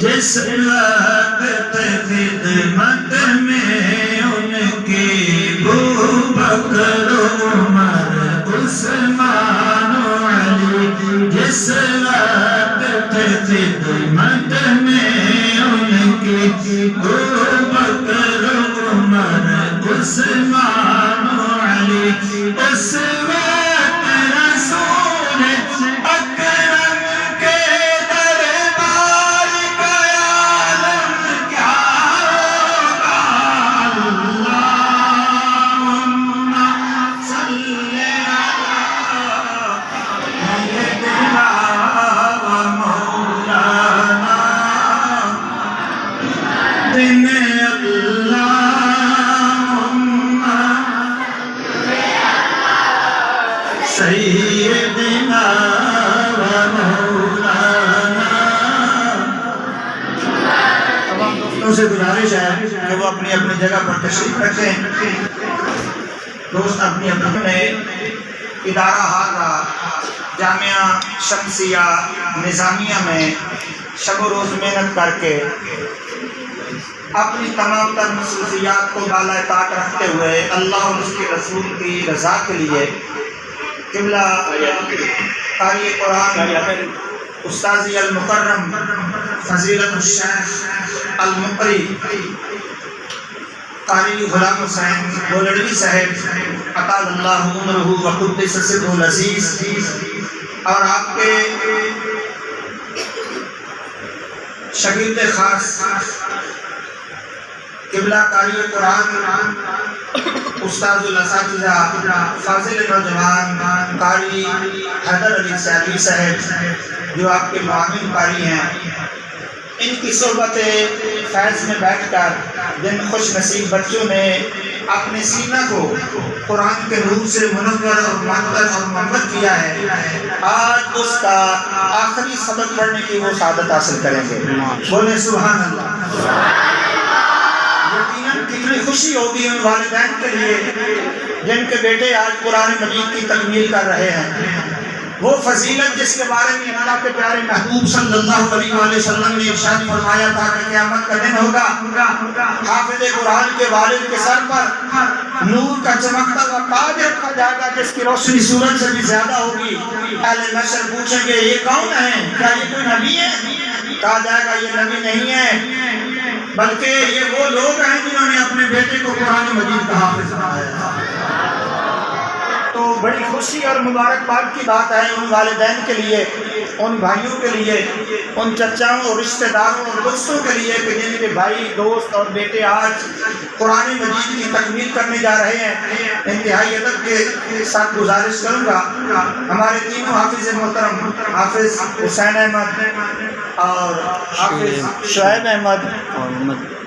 جس وقت خدمت میں ان کی ابوبکر عمر عثمان و علی، جس وقت خدمت میں ان کی ابوبکر عمر عثمان و علی، اس وقت رسول اکرم کے سیدنا و مولانا۔ تمام دوستوں سے گزارش ہے کہ وہ اپنی اپنی جگہ پر تشریف رکھیں۔ دوست اپنی اپنی میں ادارہ حاضرہ جامعہ شمسیہ نظامیہ میں شب و روز محنت کر کے اپنی تمام تر مصروفیات کو بالائے طاق رکھتے ہوئے اللہ اور اس کے رسول کی رضا کے لیے قبلہ قاری قرآن استاذی المکرم فضیلت الشیخ المقری قاری غلام حسین گولڑوی صاحب اطال اللہ عمرہ و قدس سرہ العزیز، اور آپ کے شاگرد خاص قبلہ قاری قرآن استاذ الاساتذہ فاضل نوجوان قاری حیدر علی سیالی صاحب جو آپ کے معاون قاری ہیں، ان کی صحبت فیض میں بیٹھ کر جن خوش نصیب بچوں نے اپنے سینہ کو قرآن کے نور سے منور اور معطر اور منور کیا ہے، آج اس کا آخری سبق پڑھنے کی وہ سعادت حاصل کریں گے۔ بولے سبحان اللہ۔ یقیناً کتنی خوشی ہوگی ان والدین کے لیے جن کے بیٹے آج قرآن مجید کی تکمیل کر رہے ہیں۔ وہ فضیلت جس کے بارے میں اللہ کے پیارے محبوب صلی اللہ علیہ وآلہ وسلم نے ارشاد فرمایا تھا کہ قیامت کا دن ہوگا، حافظ قرآن کے والد کے سر پر نور کا چمکتا ہوا تاج رکھا جائے گا جس کی روشنی سورج سے بھی زیادہ ہوگی۔ اہل محشر پوچھیں گے یہ کون ہے؟ کیا یہ کوئی نبی ہے؟ کہا جائے گا یہ نبی نہیں ہے بلکہ یہ وہ لوگ ہیں جنہوں نے اپنے بیٹے کو قرآن مجید کا حافظ بنایا۔ تو بڑی خوشی اور مبارکباد کی بات ہے ان والدین کے لیے، ان بھائیوں کے لیے، ان چچاؤں اور رشتہ داروں اور دوستوں کے لیے کہ جن کے بھائی دوست اور بیٹے آج قرآن مجید کی تکمیل کرنے جا رہے ہیں۔ انتہائی ادب کے ساتھ گزارش کروں گا ہمارے تینوں حافظ محترم حافظ حسین احمد اور حافظ شعیب احمد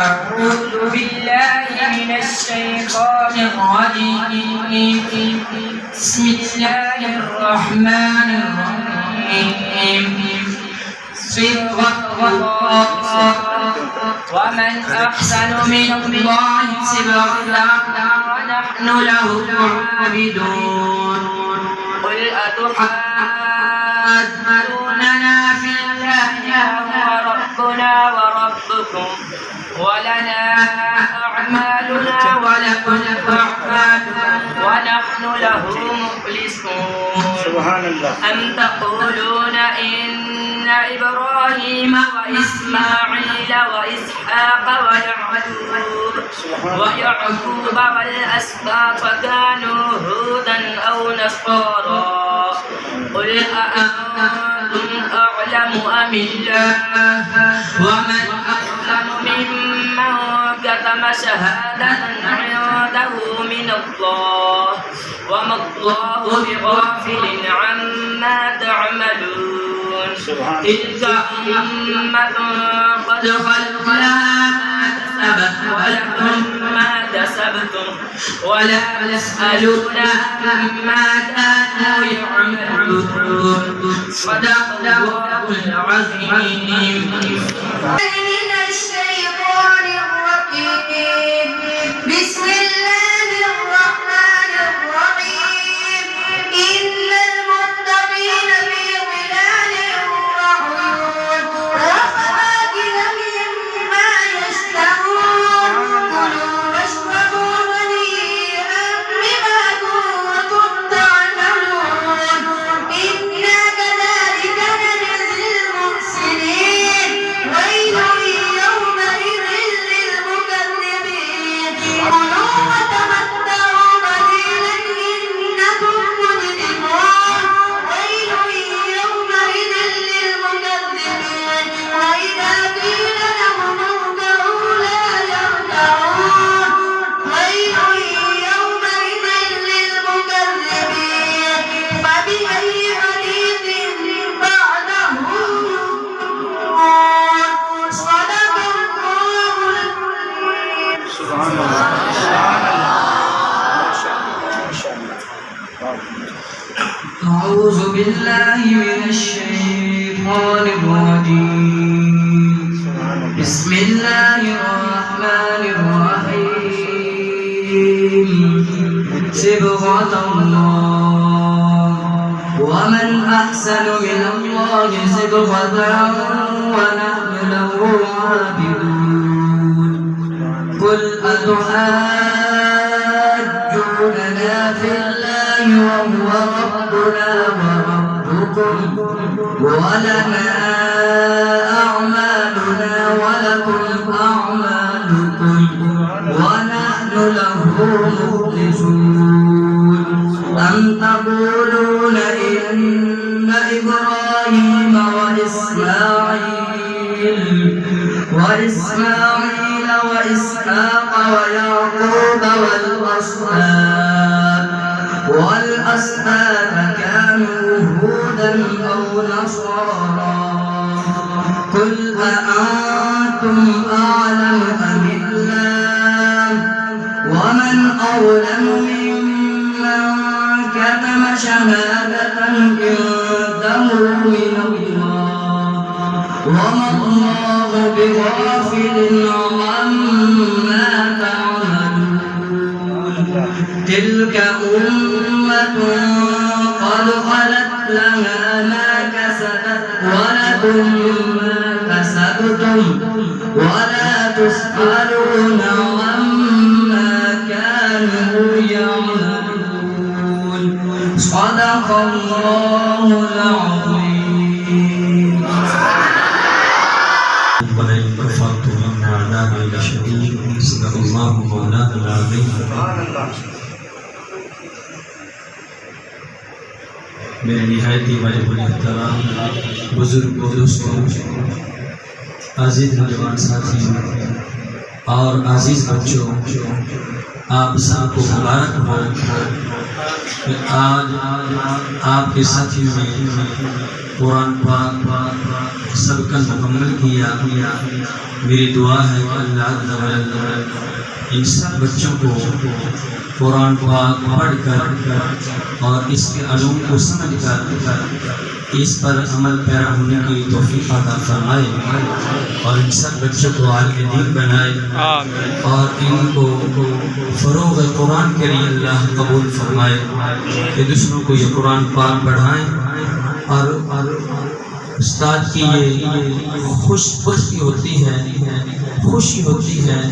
أعوذ بالله من الشيطان الرجيم بسم الله الرحمن الرحيم صبغة الله ومن أحسن من الله صبغة ونحن له عابدون قل أتحاجوننا في الله وهو ربنا وربكم ولنا أعمالنا ولكم أعمالنا ونحن له مخلصون سبحان الله। أم تقولون إن إبراهيم وإسماعيل وإسحاق ويعقوب والأسباط كانوا هودا أو نصارى قل أأنتم أعلم أم الله ومن أحسن ممن كتم شهادة عنده من الله وما الله بغافل عما تعملون تلك أمة قد خلت لها ما كسبت ولكم ما كسبتم ولا تسألون عما كانوا يعملون صدق الله العظيم. من الشيطان الرجيم بسم الله الرحمن الرحيم إن المتقين في ظلال وعيون وفواكه مما يشتهون كلوا واشربوا هنيئا بما كنتم تعملون إنا كذلك نجزي المحسنين ويل يومئذ للمكذبين كلوا وتمتعوا قليلا إنكم مجرمون ويل يومئذ للمكذبين وإذا قيل لهم اركعوا لا يركعون ويل يومئذ للمكذبين فبأي حديث بعده صدق الله العظيم. سبحان الله سبحان الله ما شاء الله أعوذ بالله من الشيطان الرجيم بسم الله الرحمن الرحيم صبغة الله ومن أحسن من الله صبغة ونحن له عابدون قل أتحاجوننا في الله وهو ربنا وربكم ولنا أعمالنا ولكم أعمالكم ونحن له مخلصون أم تقولون إن إبراهيم وإسماعيل وإسحاق ويعقوب والأسباط كانوا هودا أو نصارى قل أأنتم أعلم أم الله ومن أظلم ممن كتم شهادة عنده من الله وما الله بغافل عما تعملون تلك أمة قد خلت لها ما كسبت ولكم ما كسبتم ولا تسألون عما كانوا يعملون صدق الله العظيم. میرے نہایتی واجب الاحترام بزرگ دوستوں، عزیز نوجوان ساتھیوں اور عزیز بچوں، آپ سب کو مبارک ہو کہ آج آپ کے ساتھیوں نے قرآن پاک سبقاً مکمل کیا۔ میری دعا ہے کہ اللہ عز و جل ان سب بچوں کو قرآن پاک پڑھ کر اور اس کے علوم کو سمجھ کر اس پر عمل پیرا ہونے کی توفیق عطا فرمائے، اور ان سب بچوں کو عالم دین بنائے، اور ان کو فروغ قرآن کے لیے اللہ قبول فرمائے کہ دوسروں کو یہ قرآن پاک پڑھائیں۔ اور استاد کی یہ خوشی ہوتی ہے،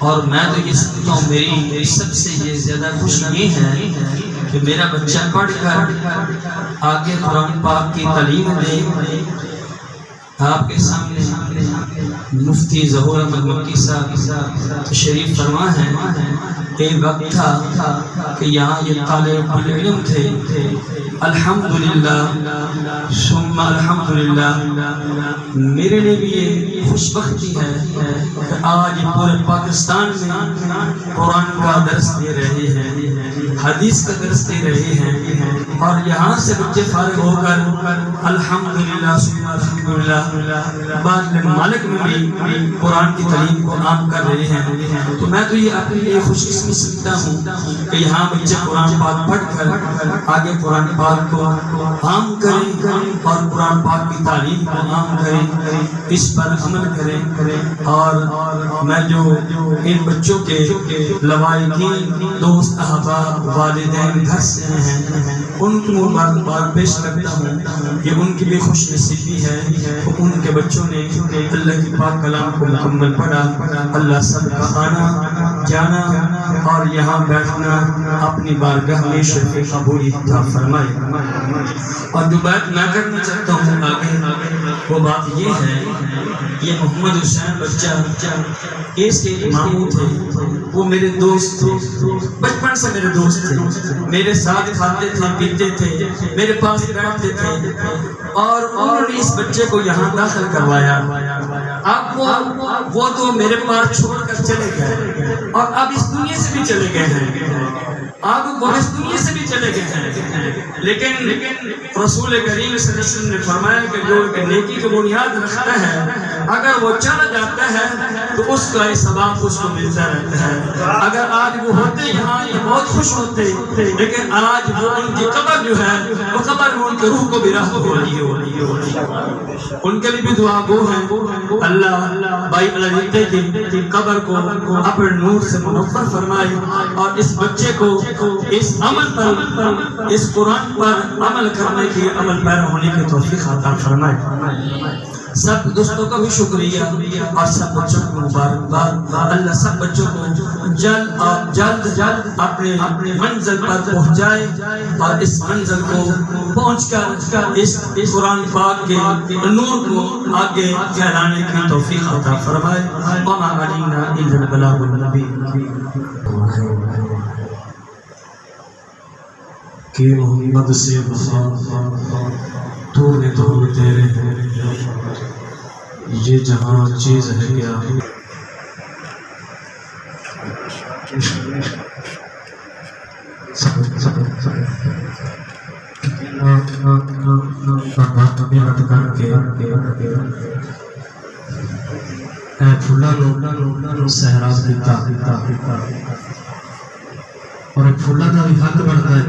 اور میں تو یہ سمجھتا ہوں میری سب سے یہ زیادہ خوشی یہ ہے کہ میرا بچہ پڑھ کر آگے قرآن پاک کی تعلیم دے۔ آپ کے سامنے مفتی ظہور احمد مکی صاحب تشریف فرما ہے۔ ایک وقت تھا کہ یہاں یہ طالب علم تھے، الحمدللہ ثم الحمدللہ۔ میرے لیے بھی یہ خوش بختی ہے کہ آج پورے پاکستان میں قرآن کا درس دے رہے ہیں، حدیث کا درس دے رہے ہیں، اور یہاں سے بچے فارغ ہو کر الحمدللہ ثم الحمدللہ بعض ممالک میں بھی قرآن کی تعلیم کو عام کر رہے ہیں۔ تو میں تو یہ اپنے لیے خوش قسمت سمجھتا ہوں کہ یہاں بچے قرآن پاک پڑھ کر آگے قرآن پاک کو عام کریں اور قرآن پاک کی تعلیم کو عام کریں، اس پر عمل کریں۔ اور میں جو ان بچوں کے لوالدین، دوست، احباب، والدین گھر سے ہیں، ان کی مبارکباد پیش کرتا ہوں کہ ان کی بھی خوش نصیبی ہے کہ ان کے بچوں نے اللہ کی پاک کلام کو مکمل پڑھا۔ اللہ سب کا آنا جانا اور یہاں بیٹھنا اپنی بارگاہ میں شرف قبولی عطا فرمائے۔ اور جو بات میں کرنا چاہتا ہوں آگے، وہ بات یہ ہے، یہ محمد حسین بچہ اس کے ماموں تھے، وہ میرے دوست تھے، بچپن سے میرے دوست تھے، میرے ساتھ کھاتے تھے، پیتے تھے، میرے پاس بیٹھتے تھے، اور انہوں نے اس بچے کو یہاں داخل کروایا۔ اب وہ تو میرے پاس چھوڑ کر چلے گئے، اور اب اس دنیا سے بھی چلے گئے ہیں، اب وہ اس دنیا سے بھی چلے گئے ہیں، لیکن رسول کریم صلی اللہ علیہ وسلم نے فرمایا کہ جو ایک نیکی کی بنیاد رکھتا ہے، اگر وہ چلا جاتا ہے تو اس کا ثواب اس کو ملتا رہتا ہے۔ اگر آج وہ ہوتے یہاں یہ بہت خوش ہوتے، لیکن آج وہ ان کی قبر جو ہے وہ قبر میں ان کے روح کو بھی راحت ہو رہی ہے۔ ان کے لیے بھی دعا گو ہیں، اللہ بھائی علویتے کی قبر کو اپنے نور سے منور فرمائے، اور اس بچے کو اس عمل پر، اس قرآن پر عمل کرنے کی، عمل پیرا ہونے کی توفیق عطا فرمائے۔ سب دوستوں کا بھی شکریہ اور سب بچوں کو مبارکباد۔ اللہ سب بچوں کو جلد اپنے منزل پر پہنچائے، اور اس منزل کو پہنچ کر اس قرآن پاک کے نور کو آگے پھیلانے کی توفیق عطا فرمائے۔ وما علینا الا البلاغ المبین۔ کہ محمد سے وفا تو نے تو تیرے یہ جہاں چیز ہے کیا؟ اے پھولا نو سہرا دیتا، اور ایک پھولا کا بھی حق بنتا ہے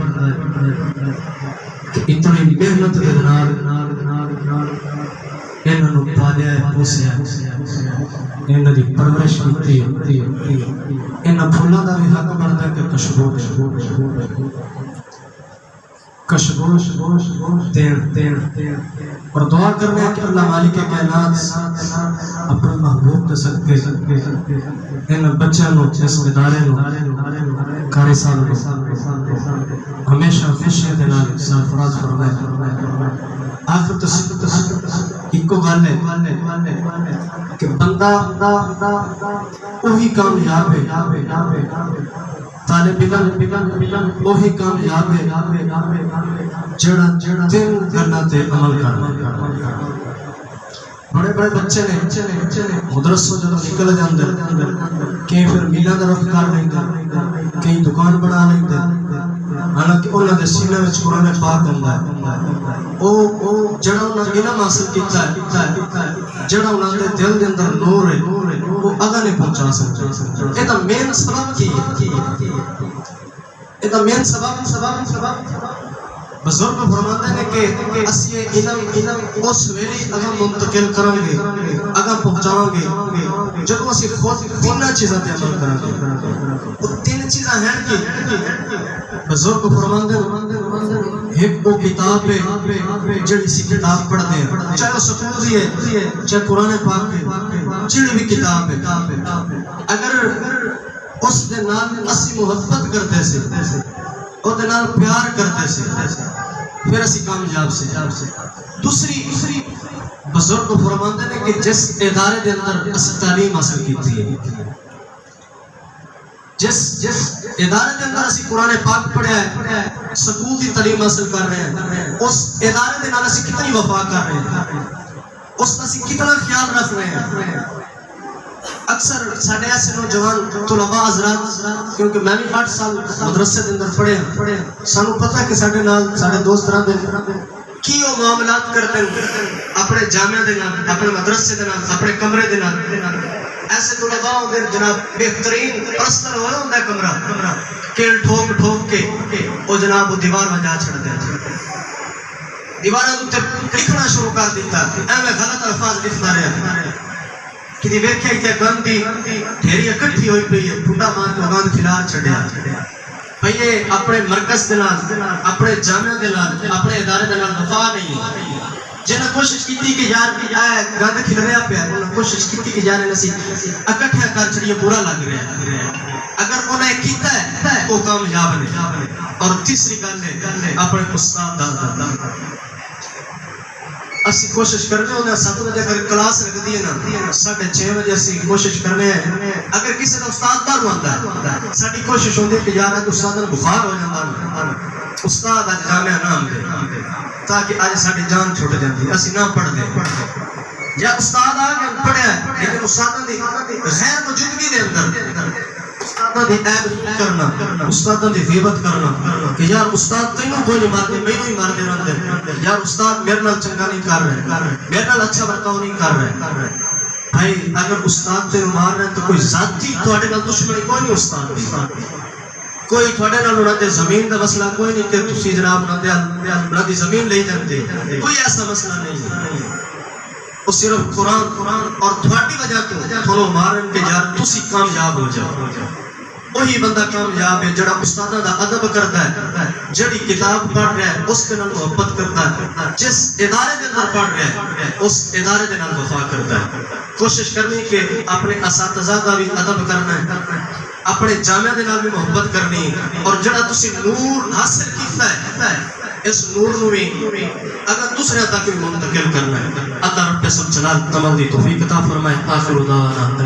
کہ اتنی محنت کے نال انہوں نے پالیا ہے، پوسیا، انہوں نے پرورش کی، انہوں پھولا کا بھی حق بنتا ہے کہ کشبو دین، اور دعا کرنے کہ اللہ مالک کائنات اپنے محبوب کے صدقے ان بچوں کو، اس ادارے کو، کاری سال کو ہمیشہ خوشی دے نال سرفراز فرمائے۔ آخر تو ایک گل ہے کہ بندہ وہی کامیاب ہے طالب علم وہی کامیاب ہے جڑا دل کرنا تے عمل کرنا. بڑے بڑے بچے نے مدرسوں جب نکل جاندے کئی پھر میلاں دا رخ کر لیندے کئی دکان بنا لیندے حالانکہ انہاں دے سینے وچ قرآن پاک ہوندا ہے. او جڑا انہاں علم حاصل کیتا ہے جڑا انہاں دے دل دے اندر نور ہے وہ اگے نہیں پہنچا سکتے. اے تا مین سبب کی ہے. اے تا مین سبب بزرگ فرماتے ہیں کہ اسی علم اس ویلی اگاں منتقل کریں گے اگاں پہنچاؤں گے جب اسی خود تین چیزاں تے عمل کریں گے. وہ تین چیزاں ہیں کہ بزرگ فرماتے ہیں ایک وہ کتاب ہے جڑی سی کتاب پڑھتے ہیں چاہے وہ سکول دی ہے چاہے قرآن پاک ہے جڑی بھی کتاب ہے اگر اس دے نال اسی محبت کرتے سے اور دے نال پیار کرتے سے پھر اسی کامیاب سے. دوسری بزرگ فرماتے ہیں کہ جس ادارے دے اندر اسی تعلیم حاصل کیتی ہے جس ادارے دے اندر اسی قرآن پاک پڑھیا ہے سکول دی تعلیم حاصل کر رہے ہیں اس ادارے دے نال اسی کتنی وفا کر رہے ہیں اس کا اسی کتنا خیال رکھ رہے ہیں. اکثر ساڑھے ایسے نوجوان طلباء حضرات کیونکہ میں بھی 8 سال مدرسے دے اندر پڑھے سانو پتہ کہ ساڑھے نال ساڑھے دوست رہندے کی وہ معاملات کرتے ہیں اپنے جامعہ دے نال اپنے مدرسے دے نال اپنے کمرے دے نال. ایسے طلباء ہوندے جناب بہترین پرستر ہویا ہوندا ہے کمرہ کھیل ٹھوک کے وہ جناب وہ دیوار وجا چھڑتے ہیں دیواراں تے لکھنا شروع کر دیتا ایویں غلط الفاظ لکھدا رہیا کہ ویکھیا کہ گندی ڈھیری اکٹھی ہوئی پئی ہے ٹھنڈا مار کے گند کھلا چھڈیا بھئی اپنے مرکز دے نال اپنے جامعہ دے نال اپنے ادارے دے نال وفا نہیں. جنہیں کوشش کی کہ یار گند کھل رہا پیا انہیں کوشش کی کہ یار اسی اکٹھا کر چھڑیے برا لگ رہا ہے اگر انہیں کیتا ہے وہ کامیاب نہیں. اور تیسری گل ہے اپنے استاد دا اسی کوشش کرنے ہونے 7 بجے اگر کلاس رکھ دی ہے نا 6:30 بجے اسی کوشش کرنے ہیں اگر کسی نے استاد باہر آتا ہے ساری کوشش ہوتی ہے کہ یار استاد نے بخار ہو جاتا استاد آج جامعہ نام دے تاکہ آج ساری جان چھوٹ جاتی اسی نہ پڑھ دیں یا استاد آگے پڑھیا ہے لیکن استاد دی غیر موجودگی دے اندر استاد دی عیب کرنا استاد دی غیبت کرنا کہ یار استاد تینوں کوئی نہیں مارتے میں نہیں مارتے رہتے یار استاد میرے نال چنگا نہیں کر رہے میرے نال اچھا برتاؤ نہیں کر رہے. بھائی اگر استاد تینوں مار رہے ہیں تو کوئی ذاتی تھوڑے نال دشمنی کوئی نہیں استاد دی کوئی تھوڑے نال انہاں دے زمین دا مسئلہ کوئی نہیں کہ تسی جناب انہاں دی زمین لے جاندے کوئی ایسا مسئلہ نہیں. وہ صرف قرآن اور تھوڑی وجہ تو تھوڑو مارن کے یار تسی کامیاب ہو جاؤ. وہی بندہ کامیاب ہے جڑا استادہ دا ادب کرتا ہے جڑی کتاب پڑھ رہا ہے اس کے نال محبت کرتا ہے جس ادارے دے نال پڑھ رہا ہے اس ادارے دے نال وفا کرتا ہے. کوشش کرنی کہ اپنے اساتذہ دا بھی ادب کرنا ہے اپنے جامعہ دے نال بھی محبت کرنی اور جڑا تسی نور حاصل کیتا ہے اس نور نو بھی اگر دوسرے تک بھی منتقل کرنا ہے. اللہ رب الجلال تمام دی توفیق عطا فرمائے. آخر دعوانا